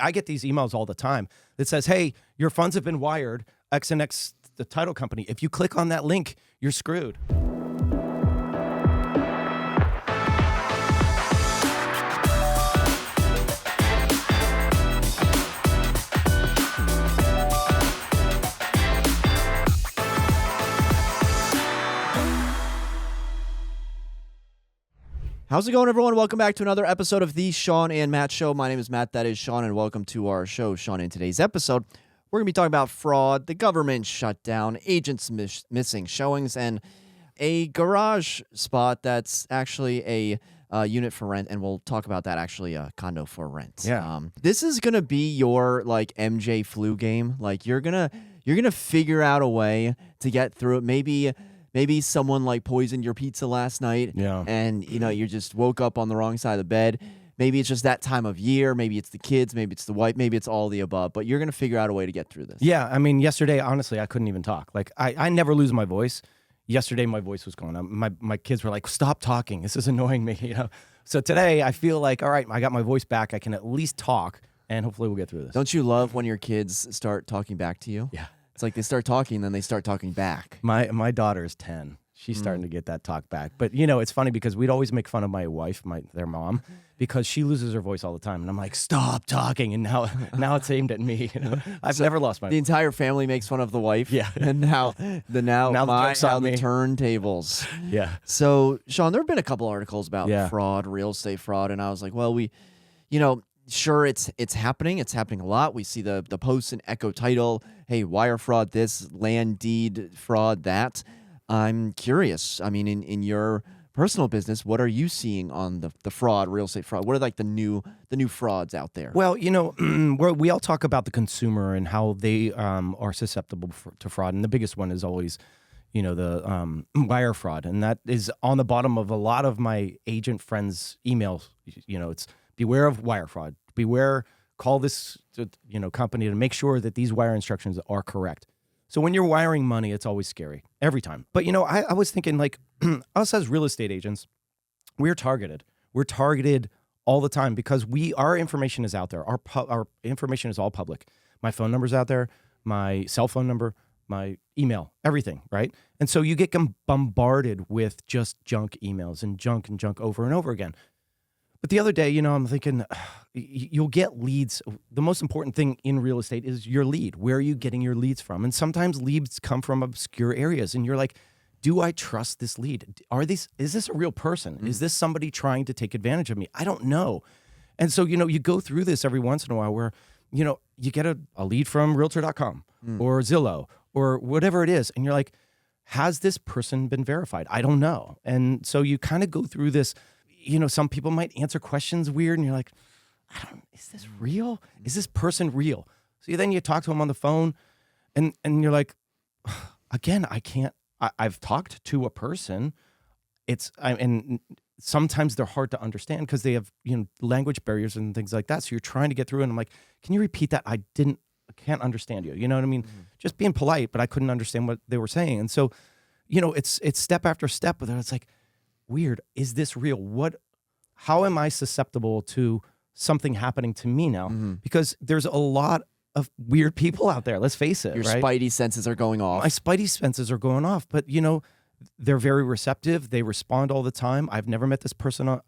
I get these emails all the time that says, hey, your funds have been wired, X and X, the title company. If you click on that link, you're screwed. How's it going, everyone? Welcome back to another episode of the Shawn and Matt Show. My name is Matt. That is Shawn, and welcome to our show, Shawn. In today's episode, we're going to be talking about fraud, the government shutdown, agents missing showings, and a garage spot that's actually a unit for rent, and we'll talk about that, actually a condo for rent. Yeah. This is going to be your, like, MJ flu game. Like, you're gonna figure out a way to get through it. Maybe someone like poisoned your pizza last night, and you just woke up on the wrong side of the bed. Maybe it's just that time of year. Maybe it's the kids. Maybe it's the wife. Maybe it's all the above. But you're gonna figure out a way to get through this. Yeah, I mean, yesterday, honestly, I couldn't even talk. Like, I never lose my voice. Yesterday, my voice was going. My kids were like, "Stop talking. This is annoying me." So today, I feel like, all right, I got my voice back. I can at least talk, and hopefully, we'll get through this. Don't you love when your kids start talking back to you? Yeah. It's like they start talking, then they start talking back. My daughter is 10. She's starting to get that talk back. But, it's funny because we'd always make fun of my wife, their mom, because she loses her voice all the time. And I'm like, stop talking. And now it's aimed at me. I've never lost my voice. The entire family makes fun of the wife. Yeah. And now the turntables. Yeah. So, Shawn, there have been a couple articles about fraud, real estate fraud. And I was like, well, sure, it's happening. It's happening a lot. We see the posts in Echo Title. Hey, wire fraud this, land deed fraud that. I'm curious. I mean, in your personal business, what are you seeing on the fraud, real estate fraud? What are like the new frauds out there? Well, we all talk about the consumer and how they are susceptible to fraud, and the biggest one is always, the wire fraud, and that is on the bottom of a lot of my agent friends' emails. It's beware of wire fraud. Beware. Call this company to make sure that these wire instructions are correct. So when you're wiring money, it's always scary every time. But, I was thinking, like, us as real estate agents, we're targeted. We're targeted all the time because our information is out there. Our information is all public. My phone number's out there, my cell phone number, my email, everything, right? And so you get bombarded with just junk emails and junk over and over again. But the other day, I'm thinking, you'll get leads. The most important thing in real estate is your lead. Where are you getting your leads from? And sometimes leads come from obscure areas. And you're like, do I trust this lead? Is this a real person? Is this somebody trying to take advantage of me? I don't know. And so, you go through this every once in a while where, you get a lead from Realtor.com or Zillow or whatever it is. And you're like, has this person been verified? I don't know. And so you kind of go through this. Some people might answer questions weird, and you're like, is this real? Is this person real? So then you talk to them on the phone, and you're like, again, I can't. I've talked to a person. And sometimes they're hard to understand because they have language barriers and things like that. So you're trying to get through, and I'm like, can you repeat that? I can't understand you. You know what I mean? Mm-hmm. Just being polite, but I couldn't understand what they were saying, and so it's step after step. But then it's like, weird. Is this real? How am I susceptible to something happening to me now? Mm-hmm. Because there's a lot of weird people out there. Let's face it. Your right? spidey senses are going off. My spidey senses are going off. But they're very receptive. They respond all the time. I've never met this person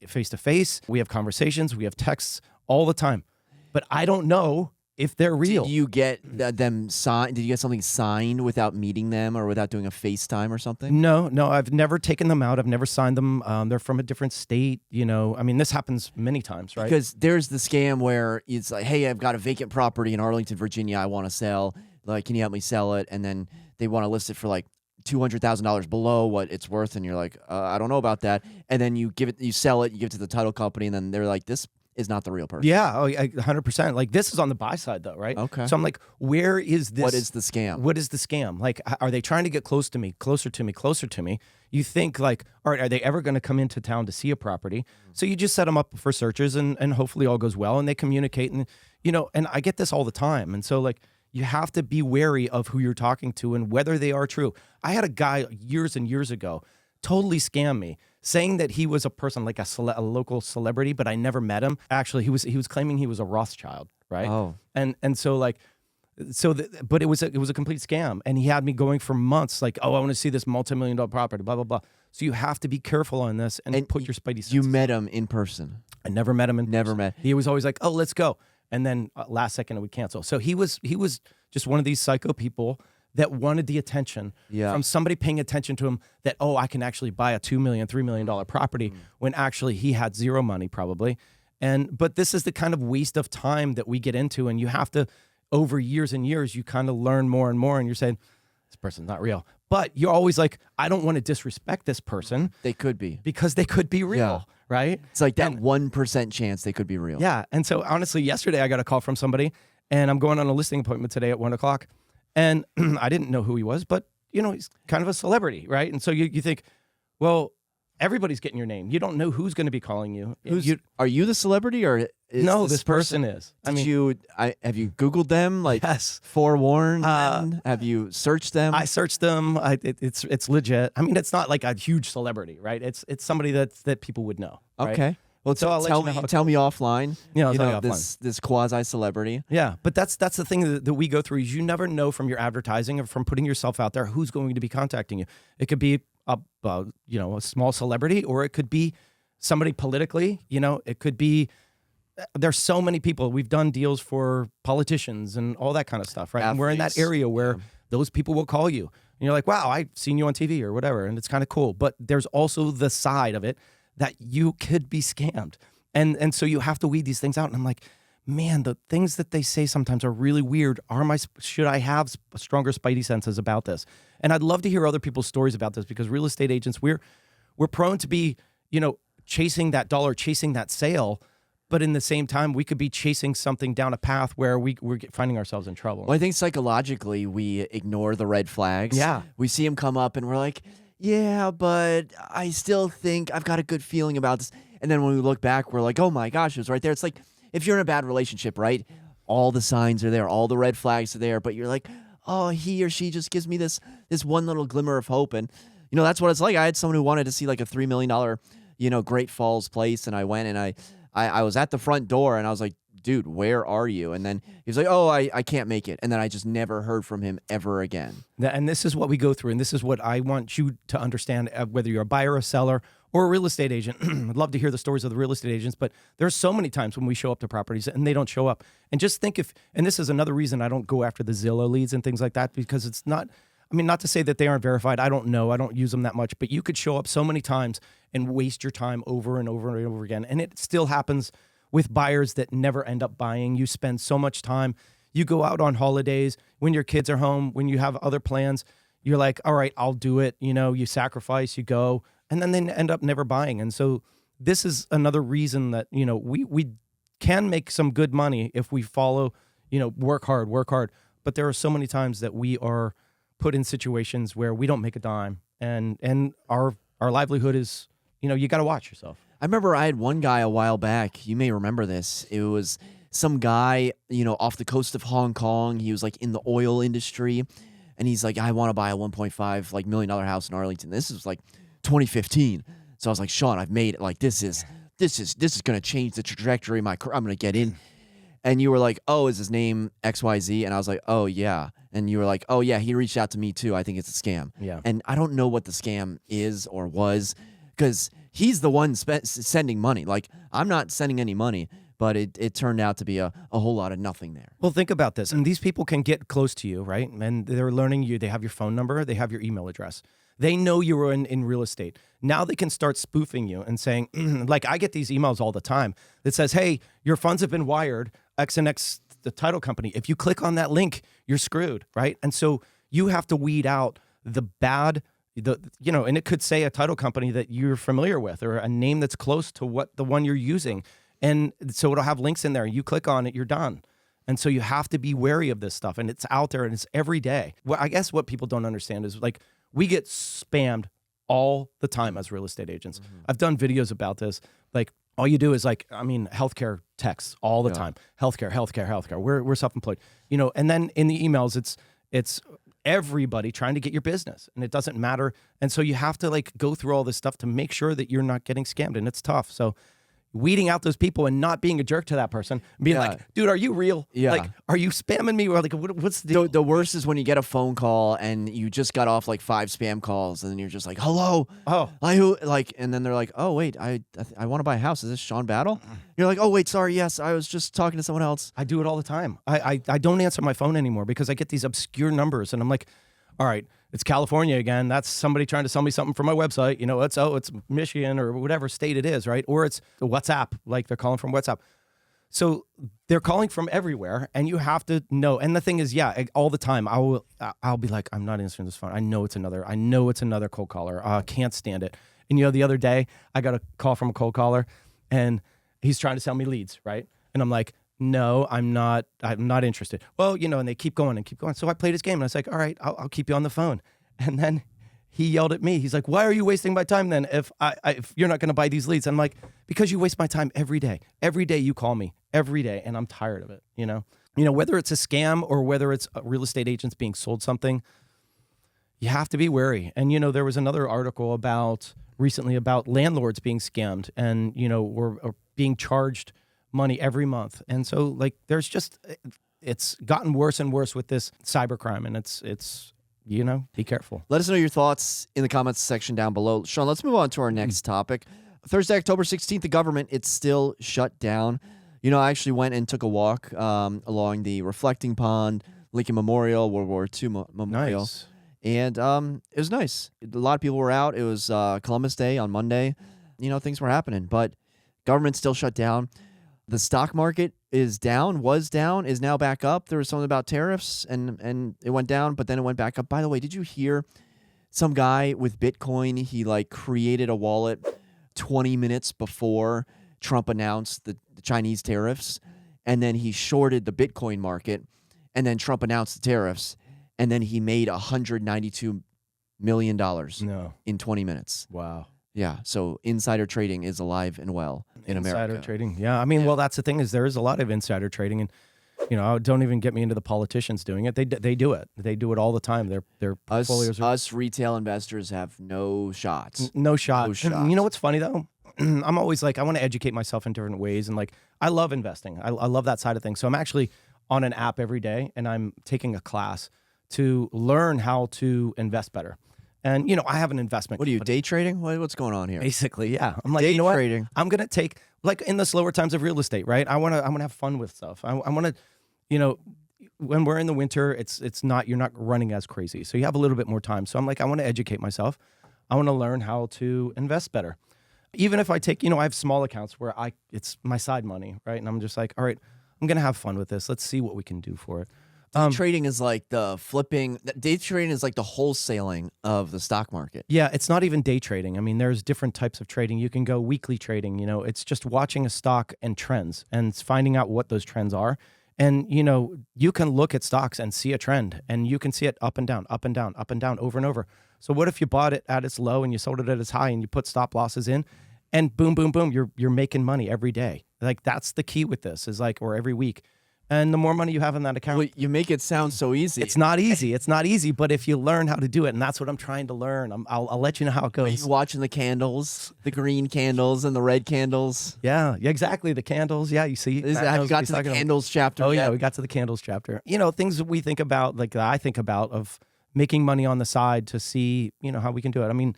face to face. We have conversations. We have texts all the time. But I don't know if they're real. Did you get them signed? Did you get something signed without meeting them or without doing a FaceTime or something? No, I've never taken them out. I've never signed them. They're from a different state. I mean, this happens many times, right? Because there's the scam where it's like, hey, I've got a vacant property in Arlington, Virginia. I want to sell. Like, can you help me sell it? And then they want to list it for like $200,000 below what it's worth, and you're like, I don't know about that. And then you sell it, you give it to the title company, and then they're like, this is not the real person. Yeah, 100%. Like, this is on the buy side, though, right? Okay. So I'm like, where is this? What is the scam? What is the scam? Like, are they trying to get closer to me? You think, like, all right, are they ever going to come into town to see a property? So you just set them up for searches, and hopefully all goes well, and they communicate, and and I get this all the time. And so, like, you have to be wary of who you're talking to and whether they are true. I had a guy years and years ago totally scam me, saying that he was a person like a local celebrity, but I never met him. Actually, he was claiming he was a Rothschild, right? Oh. And so like, but it was a complete scam, and he had me going for months. Like, oh, I want to see this multi-million-dollar property, blah blah blah. So you have to be careful on this and put your spidey senses. You met him in person. I never met him in Never person. met. He was always like, oh, let's go, and then last second it would cancel. So he was just one of these psycho people that wanted the attention from somebody paying attention to him, that, oh, I can actually buy a $2 million, $3 million property, when actually he had zero money probably. But this is the kind of waste of time that we get into, and you have to, over years and years, you kind of learn more and more, and you're saying, this person's not real. But you're always like, I don't want to disrespect this person. They could be. Because they could be real, right? It's like that 1% chance they could be real. Yeah. And so honestly, yesterday I got a call from somebody, and I'm going on a listing appointment today at 1:00. And I didn't know who he was, but, he's kind of a celebrity, right? And so you think, well, everybody's getting your name. You don't know who's going to be calling you. Are you the celebrity, or no? This person is. Have you Googled them? Like, yes, forewarned them? Have you searched them? I searched them. It's legit. I mean, it's not like a huge celebrity, right? It's somebody that people would know. Right? Okay. Well, so tell me offline. I'll tell you offline. This quasi celebrity. Yeah, but that's the thing that we go through, is you never know from your advertising or from putting yourself out there who's going to be contacting you. It could be a small celebrity, or it could be somebody politically. It could be. There's so many people. We've done deals for politicians and all that kind of stuff, right? Athletes. And we're in that area where those people will call you, and you're like, wow, I've seen you on TV or whatever, and it's kind of cool. But there's also the side of it that you could be scammed. And so you have to weed these things out. And I'm like, man, the things that they say sometimes are really weird. Should I have stronger spidey senses about this? And I'd love to hear other people's stories about this, because real estate agents, we're prone to be, chasing that dollar, chasing that sale. But in the same time, we could be chasing something down a path where we're finding ourselves in trouble. Well, I think psychologically we ignore the red flags. Yeah. We see them come up and we're like, yeah, but I still think I've got a good feeling about this. And then when we look back, we're like, oh my gosh, it was right there. It's like if you're in a bad relationship, right? All the signs are there, all the red flags are there, but you're like, oh, he or she just gives me this one little glimmer of hope. And, that's what it's like. I had someone who wanted to see like a $3 million, Great Falls place. And I went and I was at the front door and I was like, dude, where are you? And then he was like, oh, I can't make it. And then I just never heard from him ever again. And this is what we go through. And this is what I want you to understand, whether you're a buyer, a seller, or a real estate agent. I'd love to hear the stories of the real estate agents, but there's so many times when we show up to properties and they don't show up. And just think and this is another reason I don't go after the Zillow leads and things like that, because it's not, not to say that they aren't verified. I don't know. I don't use them that much, but you could show up so many times and waste your time over and over and over again. And it still happens with buyers that never end up buying. You spend so much time. You go out on holidays, when your kids are home, when you have other plans, you're like, all right, I'll do it. You sacrifice, you go, and then they end up never buying. And so this is another reason that, we can make some good money if we follow, work hard. But there are so many times that we are put in situations where we don't make a dime, and our livelihood is, you got to watch yourself. I remember I had one guy a while back. You may remember this. It was some guy, off the coast of Hong Kong. He was like in the oil industry, and he's like, I want to buy a $1.5 million house in Arlington. This is like 2015. So I was like, Shawn, I've made it. Like this is going to change the trajectory of my career. I'm going to get in. And you were like, oh, is his name XYZ? And I was like, oh yeah. And you were like, oh yeah, he reached out to me too. I think it's a scam. Yeah. And I don't know what the scam is or was, because he's the one sending money. Like, I'm not sending any money, but it turned out to be a whole lot of nothing there. Well, think about this. And these people can get close to you, right? And they're learning you. They have your phone number. They have your email address. They know you were in real estate. Now they can start spoofing you and saying, like, I get these emails all the time that says, hey, your funds have been wired, X and X, the title company. If you click on that link, you're screwed, right? And so you have to weed out the bad, and it could say a title company that you're familiar with, or a name that's close to the one you're using. And so it'll have links in there. You click on it, you're done. And so you have to be wary of this stuff. And it's out there and it's every day. Well, I guess what people don't understand is, like, we get spammed all the time as real estate agents. Mm-hmm. I've done videos about this. Like, all you do is healthcare texts all the time. Healthcare. We're self-employed. And then in the emails, it's everybody trying to get your business, and it doesn't matter. And so you have to like go through all this stuff to make sure that you're not getting scammed, and it's tough. So weeding out those people and not being a jerk to that person, being like, dude, are you real? Yeah. Like, are you spamming me? Or like, what's the deal? The worst is when you get a phone call and you just got off like 5 spam calls, and then you're just like, hello. Oh. And then they're like, oh, wait, I want to buy a house. Is this Shawn Battle? You're like, oh, wait, sorry. Yes, I was just talking to someone else. I do it all the time. I don't answer my phone anymore because I get these obscure numbers, and I'm like, all right, it's California again. That's somebody trying to sell me something from my website. You know, it's Michigan or whatever state it is, right? Or it's WhatsApp, like they're calling from WhatsApp. So they're calling from everywhere, and you have to know. And the thing is, all the time I'll be like, I'm not answering this phone. I know it's another cold caller. I can't stand it. And you know, the other day I got a call from a cold caller, and he's trying to sell me leads, right? And I'm like, no, I'm not interested. Well, you know, and they keep going and keep going. So I played his game, and I was like, all right, I'll keep you on the phone. And then he yelled at me. He's like, why are you wasting my time then if you're not going to buy these leads? I'm like, because you waste my time every day. Every day you call me, every day, and I'm tired of it, you know? You know, whether it's a scam or whether it's real estate agents being sold something, you have to be wary. And, you know, there was another article recently about landlords being scammed and, you know, or being charged money every month. And so like it's gotten worse and worse with this cybercrime, and it's you know, be careful. Let us know your thoughts in the comments section down below. Shawn, let's move on to our next topic. Thursday, October 16th, the government, it's still shut down. You know, I actually went and took a walk along the Reflecting Pond, Lincoln Memorial, World War II Memorial. Nice. And it was nice. A lot of people were out. It was Columbus Day on Monday. You know, things were happening, but government's still shut down. The stock market was down, is now back up. There was something about tariffs, and it went down, but then it went back up. By the way, did you hear some guy with Bitcoin, he like created a wallet 20 minutes before Trump announced the Chinese tariffs, and then he shorted the Bitcoin market, and then Trump announced the tariffs, and then he made $192 million in 20 minutes. Wow. Yeah, so insider trading is alive and well in America. Insider trading, yeah. I mean, well, that's the thing is there is a lot of insider trading, and you know, don't even get me into the politicians doing it. They do it. They do it all the time. Their portfolios us retail investors have no shots. No shot. And you know what's funny though? I'm always like, I want to educate myself in different ways, and like I love investing. I love that side of things. So I'm actually on an app every day, and I'm taking a class to learn how to invest better. And, you know, I have an investment. What are you, day trading? What's going on here? Basically, yeah. I'm like, day you know trading. What? I'm going to take, like in the slower times of real estate, right? I want to have fun with stuff. I want to, you know, when we're in the winter, it's not, you're not running as crazy. So you have a little bit more time. So I'm like, I want to educate myself. I want to learn how to invest better. Even if I take, you know, I have small accounts where it's my side money, right? And I'm just like, all right, I'm going to have fun with this. Let's see what we can do for it. Day trading is like the flipping. Day trading is like the wholesaling of the stock market. Yeah, it's not even day trading. I mean, there's different types of trading. You can go weekly trading. You know, it's just watching a stock and trends and finding out what those trends are. And, you know, you can look at stocks and see a trend, and you can see it up and down, up and down, up and down, over and over. So what if you bought it at its low and you sold it at its high and you put stop losses in, and boom, boom, boom, you're making money every day. Like that's the key with this is like, or every week. And the more money you have in that account. Well, you make it sound so easy. It's not easy. It's not easy. But if you learn how to do it, and that's what I'm trying to learn, I'll let you know how it goes. Are you watching the candles, the green candles and the red candles? Yeah, exactly. The candles. Yeah, you see. Have you got to the candles chapter? Oh, yeah, we got to the candles chapter. You know, things that we think about, like that I think about of making money on the side to see, you know, how we can do it. I mean,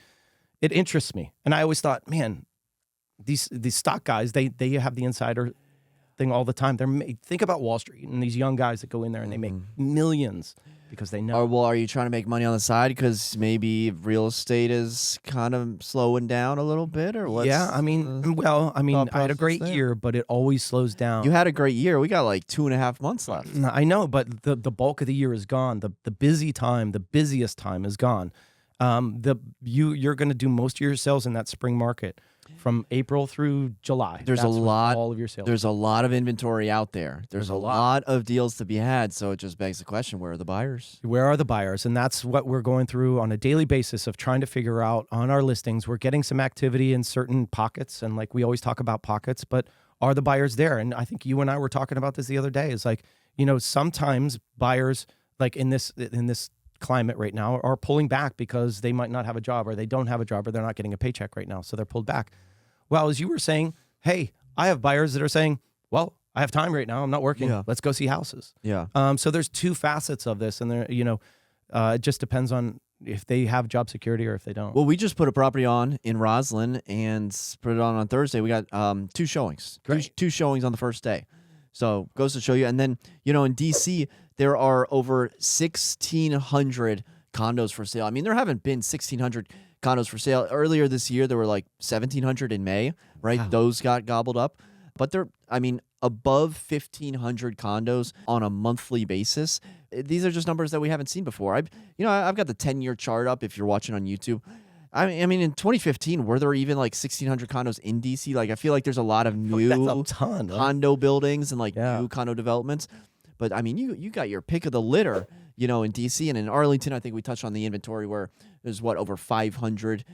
it interests me. And I always thought, man, these stock guys, they have the insider thing all the time. Think about Wall Street and these young guys that go in there and they make millions because they know. Or, well, are you trying to make money on the side because maybe real estate is kind of slowing down a little bit, or what? Yeah, I mean, I had a great year, but it always slows down. You had a great year. We got like 2.5 months left. I know, but the bulk of the year is gone. The busy time, the busiest time is gone. You're going to do most of your sales in that spring market. From April through July. There's a lot. All of your sales. There's a lot of inventory out there. There's a lot of deals to be had. So it just begs the question: where are the buyers? Where are the buyers? And that's what we're going through on a daily basis of trying to figure out on our listings. We're getting some activity in certain pockets, and like we always talk about pockets, but are the buyers there? And I think you and I were talking about this the other day. Is like, you know, sometimes buyers, like in this climate right now are pulling back because they might not have a job, or they don't have a job, or they're not getting a paycheck right now. So they're pulled back. Well, as you were saying, hey, I have buyers that are saying, well, I have time right now. I'm not working. Yeah. Let's go see houses. Yeah. So there's two facets of this, and there, it just depends on if they have job security or if they don't. Well, we just put a property on in Roslyn and put it on Thursday. We got 2 showings. Great. Two showings on the first day. So goes to show you. And then, in DC, there are over 1,600 condos for sale. I mean, there haven't been 1,600 condos for sale. Earlier this year, there were like 1,700 in May, right? Wow. Those got gobbled up. But they're, above 1,500 condos on a monthly basis. These are just numbers that we haven't seen before. I've got the 10-year chart up if you're watching on YouTube. I mean, in 2015, were there even like 1,600 condos in DC? Like, I feel like there's a lot of new That's a ton, huh? condo buildings and new condo developments. But I mean, you got your pick of the litter, in DC and in Arlington. I think we touched on the inventory where there's over 500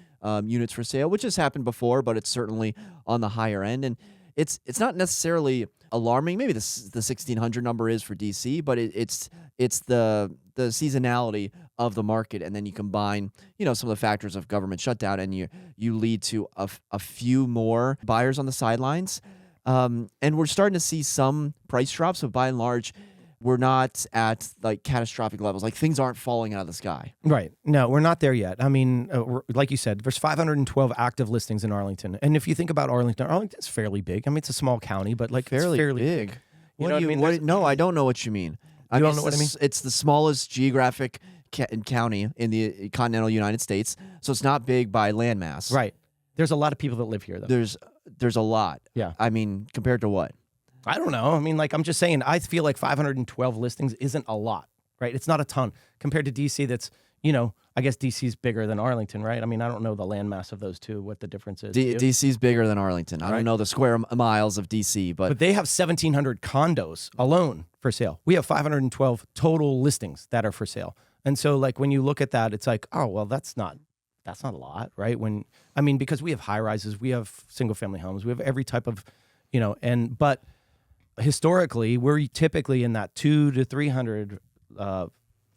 units for sale, which has happened before, but it's certainly on the higher end. And it's not necessarily alarming. Maybe the 1,600 number is for DC, but it's the seasonality of the market, and then you combine some of the factors of government shutdown, and you lead to a few more buyers on the sidelines, and we're starting to see some price drops. But by and large, we're not at like catastrophic levels. Like, things aren't falling out of the sky. Right. No, we're not there yet. I mean, like you said, there's 512 active listings in Arlington. And if you think about Arlington's fairly big. I mean, it's a small county, but it's fairly big. You know what I mean? No, I don't know what you mean. You don't know what I mean? It's the smallest geographic county in the continental United States, so it's not big by landmass. Right. There's a lot of people that live here, though. There's a lot. Yeah. I mean, compared to what? I don't know. I mean, I'm just saying, I feel like 512 listings isn't a lot, right? It's not a ton compared to DC. That's, I guess DC's bigger than Arlington, right? I mean, I don't know the landmass of those two, what the difference is. DC's bigger than Arlington. I don't know the square miles of DC, but they have 1,700 condos alone for sale. We have 512 total listings that are for sale. And so, when you look at that, it's like, oh, well, that's not a lot, right? Because we have high rises, we have single family homes, we have every type of, but historically, we're typically in that 200 to 300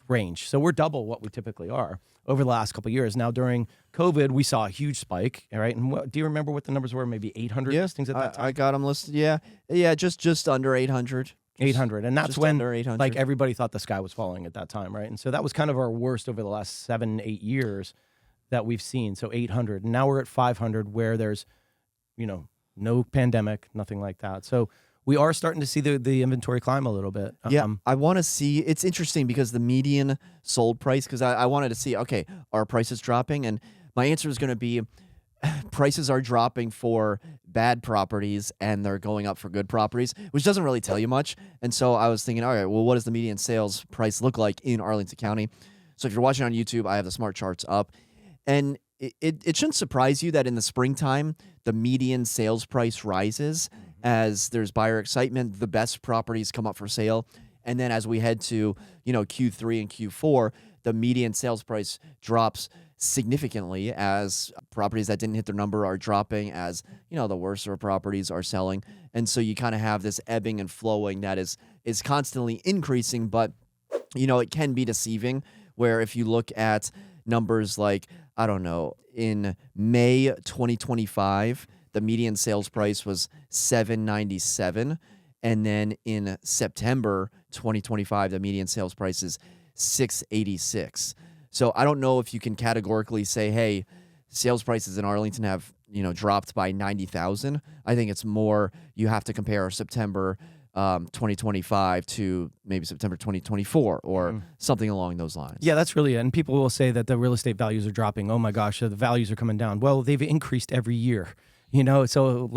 range. So we're double what we typically are over the last couple of years. Now, during COVID, we saw a huge spike, right? And do you remember what the numbers were? Maybe 800 listings at that time? I got them listed. Yeah, just under 800. 800. And that's when everybody thought the sky was falling at that time, right? And so that was kind of our worst over the last 7-8 years that we've seen. So 800. And now we're at 500 where there's, no pandemic, nothing like that. So we are starting to see the inventory climb a little bit. I want to see. It's interesting because the median sold price, because I wanted to see, okay, are prices dropping? And my answer is going to be prices are dropping for bad properties and they're going up for good properties, which doesn't really tell you much. And so I was thinking, all right, well, what does the median sales price look like in Arlington County? So if you're watching on YouTube, I have the smart charts up. And it shouldn't surprise you that in the springtime, the median sales price rises as there's buyer excitement, the best properties come up for sale. And then as we head to, Q3 and Q4, the median sales price drops significantly as properties that didn't hit their number are dropping, as, the worser properties are selling. And so you kind of have this ebbing and flowing that is constantly increasing, but, it can be deceiving, where if you look at numbers like, I don't know, in May 2025, the median sales price was $797, and then in September 2025, the median sales price is $686. So I don't know if you can categorically say, hey, sales prices in Arlington have dropped by 90,000. I think it's more you have to compare September 2025 to maybe September 2024 or something along those lines. Yeah, that's really it. And people will say that the real estate values are dropping. Oh my gosh, the values are coming down. Well, they've increased every year, so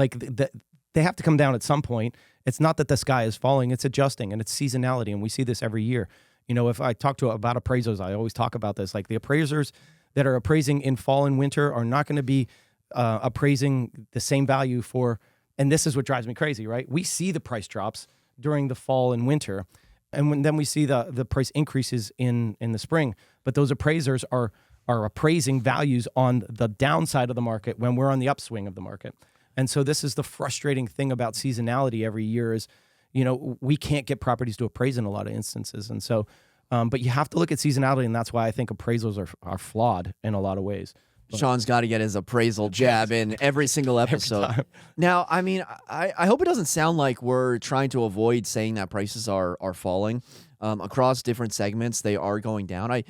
they have to come down at some point. It's not that the sky is falling, it's adjusting, and it's seasonality. And we see this every year. If I talk about appraisers, I always talk about this. Like, the appraisers that are appraising in fall and winter are not going to be appraising the same value for. And this is what drives me crazy, right? We see the price drops during the fall and winter, and then we see the price increases in the spring. But those appraisers are appraising values on the downside of the market when we're on the upswing of the market. And so this is the frustrating thing about seasonality every year is, we can't get properties to appraise in a lot of instances. And so But you have to look at seasonality, and that's why I think appraisals are flawed in a lot of ways. But Shawn's got to get his appraisal jab in every single episode. Now, I mean, I hope it doesn't sound like we're trying to avoid saying that prices are falling. Across different segments, they are going down. I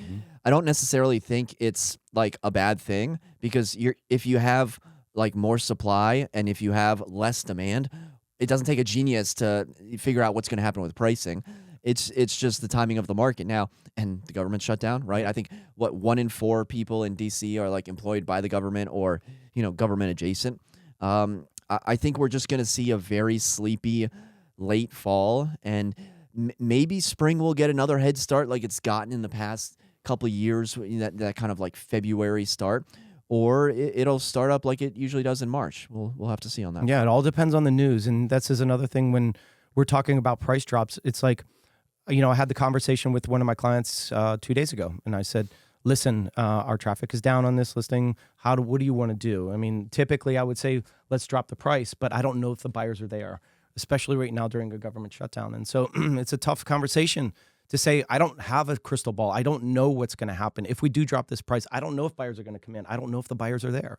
don't necessarily think it's like a bad thing, because if you have like more supply and if you have less demand, it doesn't take a genius to figure out what's going to happen with pricing. It's just the timing of the market now, and the government shut down, right? I think 1 in 4 people in DC are like employed by the government or government adjacent. I think we're just going to see a very sleepy late fall, and maybe spring will get another head start like it's gotten in the past couple of years. That kind of like February start. Or it'll start up like it usually does in March. We'll have to see on that. Yeah, it all depends on the news, and that's another thing when we're talking about price drops. It's like, I had the conversation with one of my clients 2 days ago, and I said, "Listen, our traffic is down on this listing. What do you want to do?" I mean, typically I would say let's drop the price, but I don't know if the buyers are there, especially right now during a government shutdown, and so it's a tough conversation to say, I don't have a crystal ball. I don't know what's going to happen. If we do drop this price, I don't know if buyers are going to come in. I don't know if the buyers are there.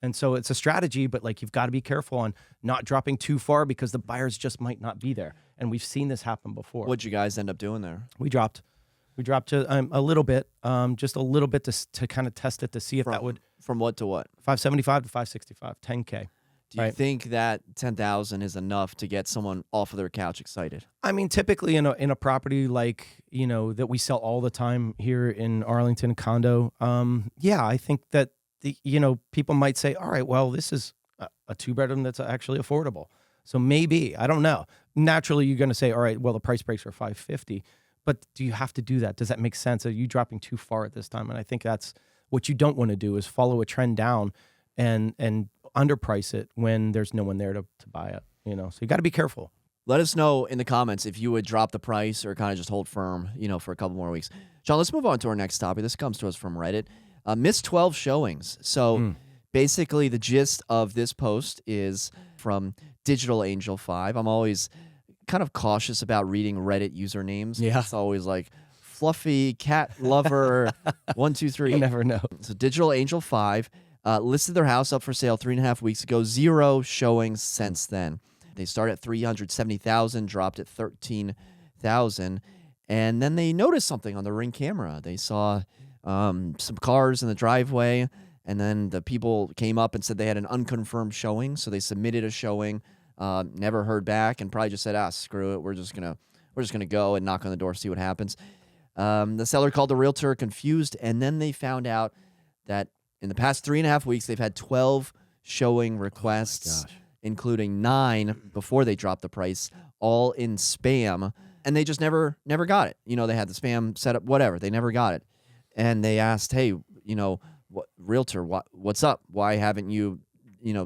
And so it's a strategy, but like you've got to be careful on not dropping too far because the buyers just might not be there. And we've seen this happen before. What'd you guys end up doing there? We dropped to a little bit, just a little bit to kind of test it to see if that would. From what to what? 575 to 565, 10K. Do you think that 10,000 is enough to get someone off of their couch excited? I mean, typically in a property like, that we sell all the time here in Arlington, condo, yeah, I think that people might say, all right, well, this is a 2-bedroom that's actually affordable. So maybe, I don't know. Naturally, you're going to say, all right, well, the price breaks are 550, but do you have to do that? Does that make sense? Are you dropping too far at this time? And I think that's what you don't want to do, is follow a trend down and underprice it when there's no one there to buy it, So you got to be careful. Let us know in the comments if you would drop the price or kind of just hold firm, for a couple more weeks. Shawn, let's move on to our next topic. This comes to us from Reddit. Missed 12 showings. So basically the gist of this post is from Digital Angel 5. I'm always kind of cautious about reading Reddit usernames. Yeah. It's always like fluffy cat lover 1, 2, 3. You never know. So Digital Angel 5 listed their house up for sale 3.5 weeks ago. 0 showings since then. They started at 370,000, dropped at 13,000, and then they noticed something on the Ring camera. They saw some cars in the driveway, and then the people came up and said they had an unconfirmed showing, so they submitted a showing, never heard back, and probably just said, screw it, we're just gonna go and knock on the door, see what happens. The seller called the realtor confused, and then they found out that in the past 3.5 weeks, they've had 12 showing requests, including 9 before they dropped the price, all in spam, and they just never got it. They had the spam set up, whatever. They never got it. And they asked, hey, realtor, what's up? Why haven't you,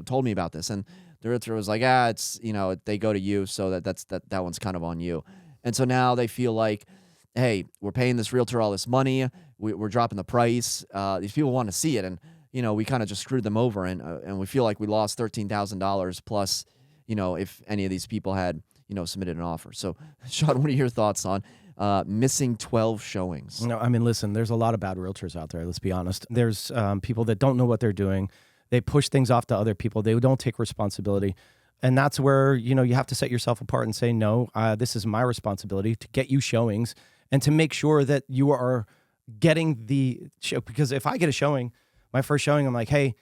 told me about this? And the realtor was like, it's, they go to you, so that one's kind of on you. And so now they feel like, hey, we're paying this realtor all this money. We're dropping the price. These people want to see it, and we kind of just screwed them over, and we feel like we lost $13,000 plus, if any of these people had submitted an offer. So, Shawn, what are your thoughts on missing 12 showings? No, I mean, listen, there's a lot of bad realtors out there. Let's be honest. There's people that don't know what they're doing. They push things off to other people. They don't take responsibility. And that's where, you have to set yourself apart and say, no, this is my responsibility to get you showings and to make sure that you are getting the show. Because if I get a showing, my first showing, I'm like, hey,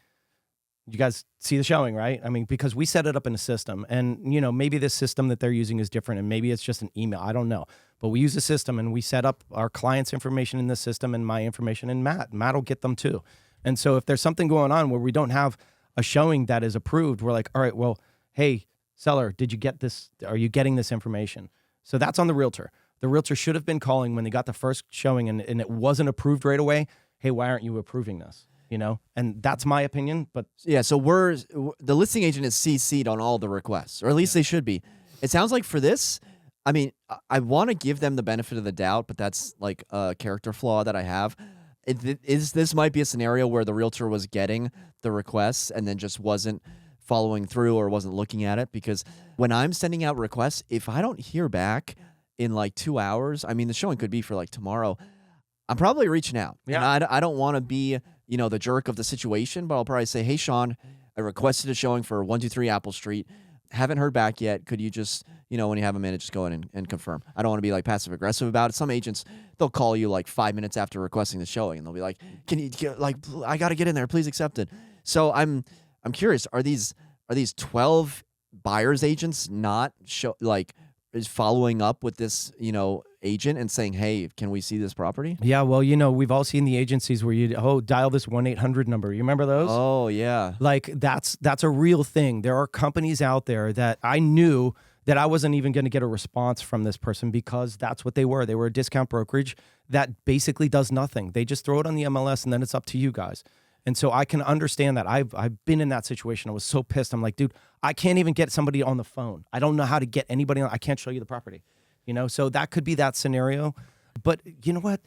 you guys see the showing, right? I mean, because we set it up in a system, and, maybe this system that they're using is different, and maybe it's just an email. I don't know. But we use a system, and we set up our client's information in the system and my information in Matt. Matt will get them too. And so if there's something going on where we don't have a showing that is approved, we're like, all right, well, hey, seller, did you get this? Are you getting this information? So that's on the realtor. The realtor should have been calling when they got the first showing and it wasn't approved right away. Hey, why aren't you approving this? And that's my opinion. But yeah, so the listing agent is CC'd on all the requests, or at least they should be. It sounds like for this, I mean, I want to give them the benefit of the doubt, but that's like a character flaw that I have. This might be a scenario where the realtor was getting the requests and then just wasn't following through or wasn't looking at it, because when I'm sending out requests, if I don't hear back in like 2 hours, I mean, the showing could be for like tomorrow, I'm probably reaching out. Yeah. And I don't want to be, the jerk of the situation, but I'll probably say, hey, Shawn, I requested a showing for 123 Apple Street. Haven't heard back yet. Could you just, when you have a minute, just go in and confirm. I don't want to be like passive aggressive about it. Some agents, they'll call you like 5 minutes after requesting the showing, and they'll be like, can you get, like, I got to get in there. Please accept it. So I'm curious, are these 12 buyers agents not is following up with this, agent and saying, hey, can we see this property? Yeah, well, we've all seen the agencies where dial this 1-800 number. You remember those? Oh, yeah. Like that's a real thing. There are companies out there that I knew that I wasn't even going to get a response from this person because that's what they were. They were a discount brokerage that basically does nothing. They just throw it on the MLS and then it's up to you guys. And so I can understand that. I've been in that situation. I was so pissed. I'm like, dude, I can't even get somebody on the phone. I don't know how to get anybody on. I can't show you the property. So that could be that scenario. But you know what?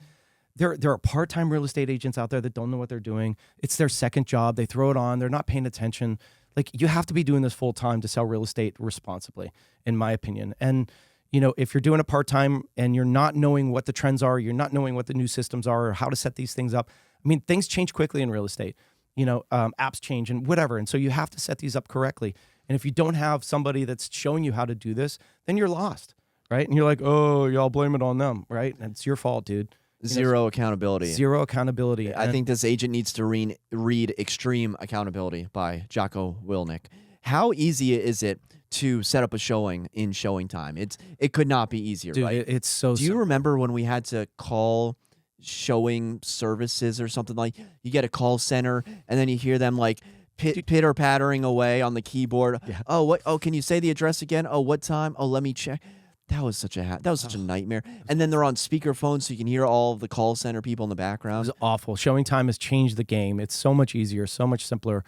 There are part-time real estate agents out there that don't know what they're doing. It's their second job. They throw it on. They're not paying attention. Like, you have to be doing this full-time to sell real estate responsibly, in my opinion. And, if you're doing it part-time and you're not knowing what the trends are, you're not knowing what the new systems are or how to set these things up. I mean, things change quickly in real estate. Apps change and whatever. And so you have to set these up correctly. And if you don't have somebody that's showing you how to do this, then you're lost, right? And you're like, oh, y'all blame it on them, right? And it's your fault, dude. Zero accountability. Zero accountability. I think this agent needs to read Extreme Accountability by Jocko Willink. How easy is it to set up a showing in showing time? It could not be easier, dude, right? It's so. Do you remember when we had to call showing services or something? Like, you get a call center and then you hear them like pitter pattering away on the keyboard. Yeah. Oh, what? Oh, can you say the address again? Oh, what time? Oh, let me check. That was such a nightmare. And then they're on speakerphone, so you can hear all of the call center people in the background. It was awful. Showing time has changed the game. It's so much easier, so much simpler.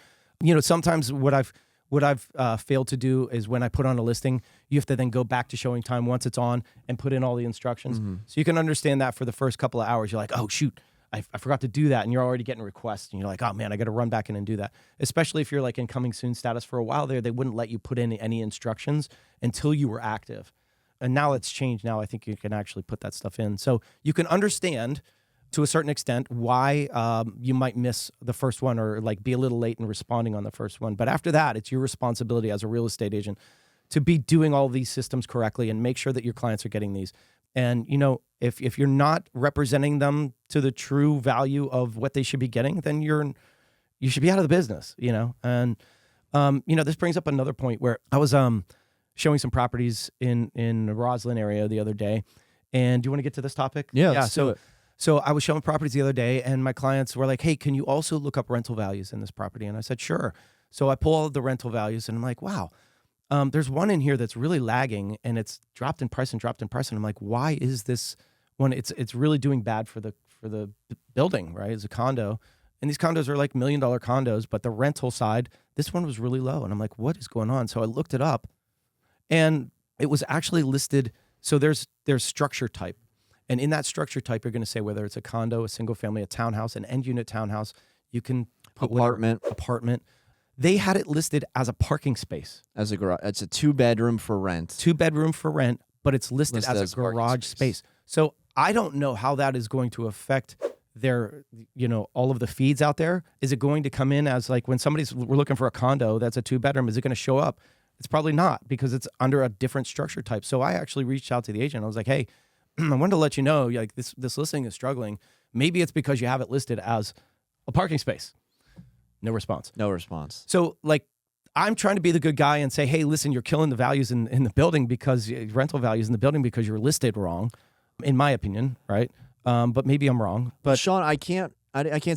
Sometimes what I've failed to do is when I put on a listing, you have to then go back to showing time once it's on and put in all the instructions. Mm-hmm. So you can understand that for the first couple of hours. You're like, oh, shoot, I forgot to do that. And you're already getting requests. And you're like, oh, man, I got to run back in and do that. Especially if you're like in coming soon status. For a while there, they wouldn't let you put in any instructions until you were active. And now it's changed. Now I think you can actually put that stuff in. So you can understand to a certain extent why you might miss the first one or like be a little late in responding on the first one. But after that, it's your responsibility as a real estate agent to be doing all these systems correctly and make sure that your clients are getting these. And, if you're not representing them to the true value of what they should be getting, then you should be out of the business, And, this brings up another point where I was showing some properties in the Roslyn area the other day. And do you want to get to this topic? Yeah. So I was showing properties the other day and my clients were like, hey, can you also look up rental values in this property? And I said, sure. So I pull all of the rental values and I'm like, wow, there's one in here that's really lagging and it's dropped in price. And I'm like, why is this one? It's really doing bad for the building, right? It's a condo. And these condos are like $1 million condos, but the rental side, this one was really low. And I'm like, what is going on? So I looked it up. And it was actually listed. So there's structure type. And in that structure type, you're going to say whether it's a condo, a single family, a townhouse, an end unit townhouse. You can put apartment. They had it listed as a parking space. As a garage. It's a 2-bedroom for rent. 2-bedroom for rent, but it's listed as a garage space. So I don't know how that is going to affect their, all of the feeds out there. Is it going to come in as like when we're looking for a condo that's a 2-bedroom, is it going to show up? It's probably not because it's under a different structure type. So I actually reached out to the agent. I was like, hey, I wanted to let you know, like this listing is struggling. Maybe it's because you have it listed as a parking space. No response. So like, I'm trying to be the good guy and say, hey, listen, you're killing the values in the building because rental values in the building because you're listed wrong, in my opinion, right? But maybe I'm wrong. But Shawn, I can't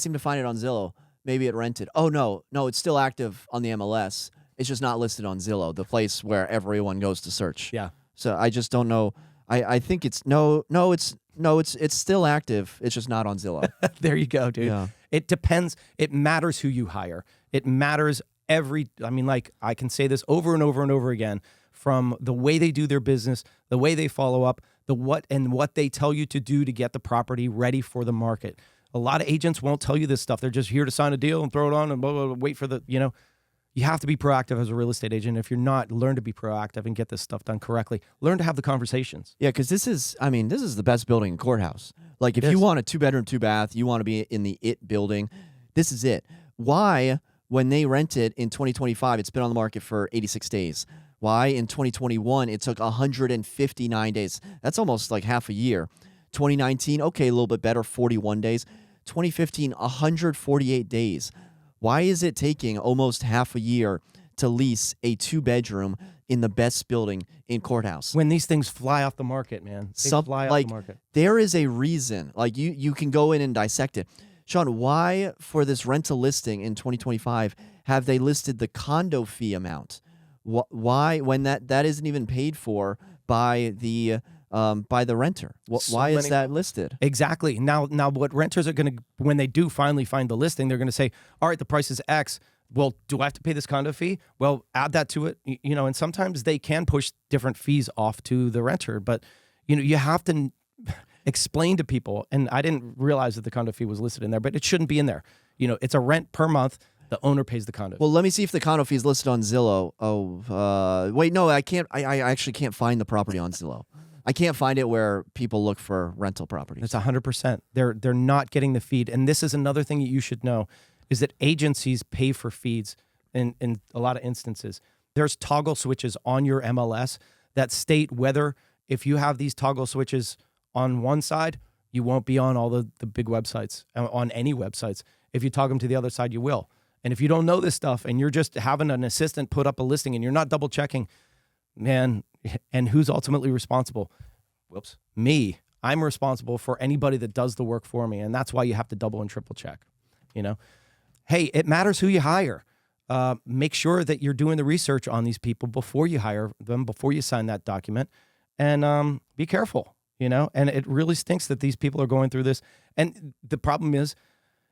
seem to find it on Zillow. Maybe it rented. Oh no, it's still active on the MLS. It's just not listed on Zillow, the place where everyone goes to search. Yeah. So I just don't know. I think it's it's still active. It's just not on Zillow. There you go, dude. Yeah. It depends. It matters who you hire. It matters I can say this over and over and over again, from the way they do their business, the way they follow up, what they tell you to do to get the property ready for the market. A lot of agents won't tell you this stuff. They're just here to sign a deal and throw it on and blah, blah, blah, wait for the, You have to be proactive as a real estate agent. If you're not, learn to be proactive and get this stuff done correctly. Learn to have the conversations. Yeah, because this is the best building in courthouse. Like, if you want a 2-bedroom, 2-bath, you want to be in the IT building, this is it. Why, when they rent it in 2025, it's been on the market for 86 days? Why in 2021, it took 159 days? That's almost like half a year. 2019, okay, a little bit better, 41 days. 2015, 148 days. Why is it taking almost half a year to lease a 2-bedroom in the best building in courthouse? When these things fly off the market, man. They fly off the market. There is a reason. Like, you can go in and dissect it. Shawn, why for this rental listing in 2025 have they listed the condo fee amount? Why, when that isn't even paid for by the renter? Why is that listed? Exactly. Now what renters are going to, when they do finally find the listing, they're going to say, all right, the price is X. Well, do I have to pay this condo fee? Well, add that to it. And sometimes they can push different fees off to the renter, but you have to explain to people, and I didn't realize that the condo fee was listed in there, but it shouldn't be in there. It's a rent per month. The owner pays the condo fee. Well, let me see if the condo fee is listed on Zillow. Wait, no, I can't. I actually can't find the property on Zillow. I can't find it where people look for rental properties. It's 100%. They're not getting the feed. And this is another thing that you should know, is that agencies pay for feeds in a lot of instances. There's toggle switches on your MLS that state whether, if you have these toggle switches on one side, you won't be on all the big websites, on any websites. If you toggle them to the other side, you will. And if you don't know this stuff and you're just having an assistant put up a listing and you're not double checking, man, and who's ultimately responsible? Whoops. Me. I'm responsible for anybody that does the work for me. And that's why you have to double and triple check. Hey, it matters who you hire. Make sure that you're doing the research on these people before you hire them, before you sign that document, and be careful, and it really stinks that these people are going through this. And the problem is,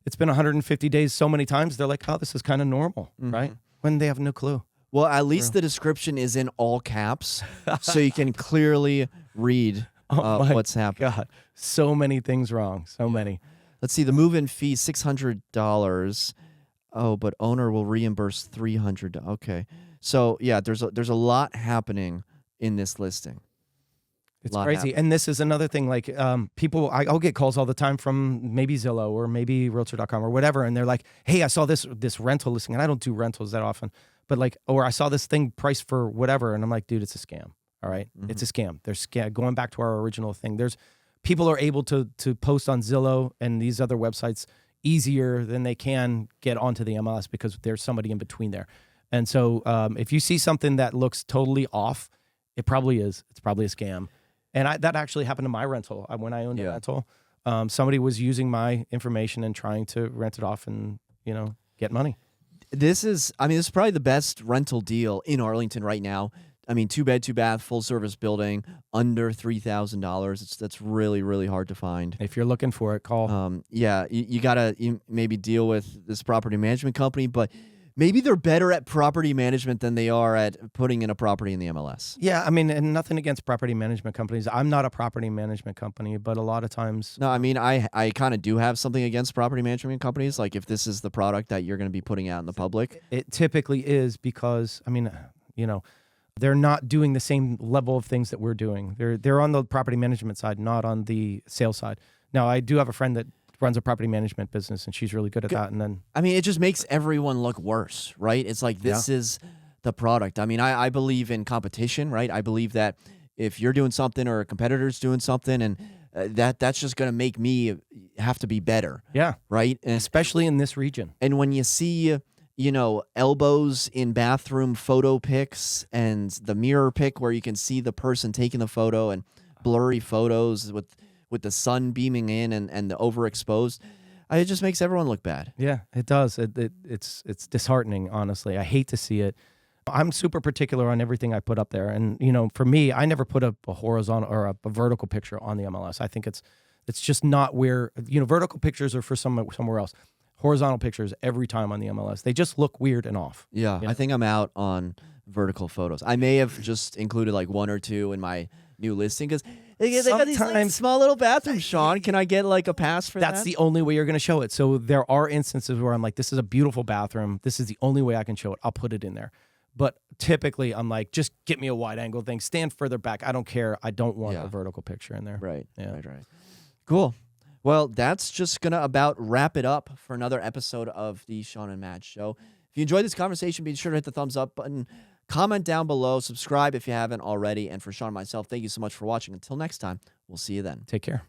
it's been 150 days so many times, they're like, oh, this is kind of normal, right? When they have no clue. Well, at least the description is in all caps, so you can clearly read what's happening. God, so many things wrong, so many. Let's see, the move-in fee, $600. Oh, but owner will reimburse $300. Okay, so yeah, there's a lot happening in this listing. It's crazy. And this is another thing, like people, I'll get calls all the time from maybe Zillow or maybe Realtor.com or whatever, and they're like, hey, I saw this rental listing, and I don't do rentals that often, but or I saw this thing priced for whatever, and I'm like, dude, it's a scam, all right? It's a scam. There's going back to our original thing. People are able to post on Zillow and these other websites easier than they can get onto the MLS because there's somebody in between there. And so if you see something that looks totally off, it probably is. It's probably a scam. And that actually happened to my rental. When I owned a rental, somebody was using my information and trying to rent it off and, get money. This is probably the best rental deal in Arlington right now. 2-bed, 2-bath, full-service building, under $3,000. That's really, really hard to find. If you're looking for it, call. You gotta maybe deal with this property management company, but maybe they're better at property management than they are at putting in a property in the MLS. Yeah, and nothing against property management companies. I'm not a property management company, but a lot of times... No, I kind of do have something against property management companies. Like, if this is the product that you're going to be putting out in the public. It typically is because, they're not doing the same level of things that we're doing. They're on the property management side, not on the sales side. Now, I do have a friend that runs a property management business, and she's really good at that. And then, it just makes everyone look worse, right? It's like, this is the product. I believe in competition, right? I believe that if you're doing something or a competitor's doing something, and that's just going to make me have to be better. Yeah. Right? And especially in this region. And when you see, elbows in bathroom photo pics and the mirror pic where you can see the person taking the photo, and blurry photos with the sun beaming in and the overexposed, it just makes everyone look bad. Yeah, it does. It's disheartening, honestly. I hate to see it. I'm super particular on everything I put up there. And, for me, I never put up a horizontal or a vertical picture on the MLS. I think it's just not where, vertical pictures are for somewhere else. Horizontal pictures every time on the MLS. They just look weird and off. Yeah, I think I'm out on vertical photos. I may have just included like one or two in my new listing because They got these like, Sometimes- small little bathrooms, Shawn. Can I get like a pass for that? That's the only way you're going to show it. So there are instances where I'm like, this is a beautiful bathroom. This is the only way I can show it. I'll put it in there. But typically, I'm like, just get me a wide angle thing. Stand further back. I don't care. I don't want a vertical picture in there. Right. Yeah. Right. Cool. Well, that's just going to about wrap it up for another episode of the Shawn and Matt Show. If you enjoyed this conversation, be sure to hit the thumbs up button. Comment down below. Subscribe if you haven't already. And for Shawn and myself, thank you so much for watching. Until next time, we'll see you then. Take care.